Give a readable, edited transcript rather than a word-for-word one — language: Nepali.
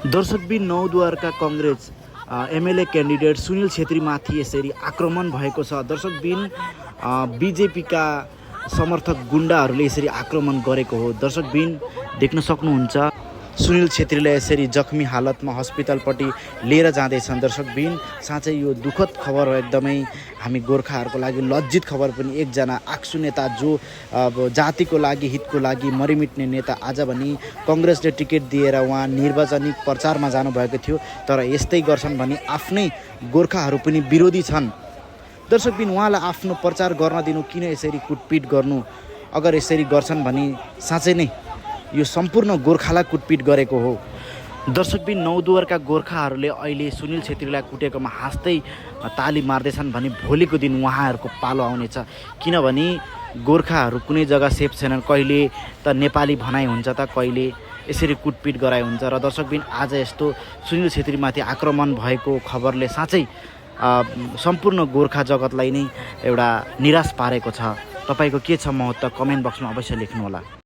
दर्शकबिन नौदुवारका कांग्रेस एमएलए क्यान्डिडेट सुनिल छेत्रीमाथि यसरी आक्रमण भएको छ। दर्शकबिन बीजेपीका समर्थक गुण्डाहरूले यसरी आक्रमण गरेको हो। दर्शकबिन देख्न सक्नुहुन्छ सुनिल छेत्रीलाई यसरी जख्मी हालतमा हस्पिटलपट्टि लिएर जाँदैछन्। दर्शकबिन साँच्चै यो दुःखद खबर हो, एकदमै हामी गोर्खाहरूको लागि लज्जित खबर पनि। एकजना आक्सु नेता जो जातिको लागि हितको लागि मरिमिट्ने नेता आज भनी कांग्रेसले टिकट दिएर उहाँ निर्वाचनिक प्रचारमा जानुभएको थियो, तर यस्तै गर्छन् भनी आफ्नै गोर्खाहरू पनि विरोधी छन्। दर्शकबिन उहाँलाई आफ्नो प्रचार गर्न दिनु, किन यसरी कुटपिट गर्नु? अगर यसरी गर्छन् भनी साँच्चै नै यो सम्पूर्ण गोर्खालाई कुटपिट गरेको हो। दर्शकबिन नौदुवारका गोर्खाहरूले अहिले सुनिल छेत्रीलाई कुटेकोमा हाँस्दै ताली मार्दैछन् भने भोलिको दिन उहाँहरूको पालो आउनेछ। किनभने गोर्खाहरू कुनै जग्गा सेफ छैनन्, कहिले त नेपाली भनाइ हुन्छ त कहिले यसरी कुटपिट गराइ हुन्छ। र दर्शकबिन आज यस्तो सुनिल छेत्रीमाथि आक्रमण भएको खबरले साँच्चै सम्पूर्ण गोर्खा जगतलाई नै एउटा निराश पारेको छ। तपाईको के छ महत्त्व? कमेन्ट बक्समा अवश्य लेख्नुहोला।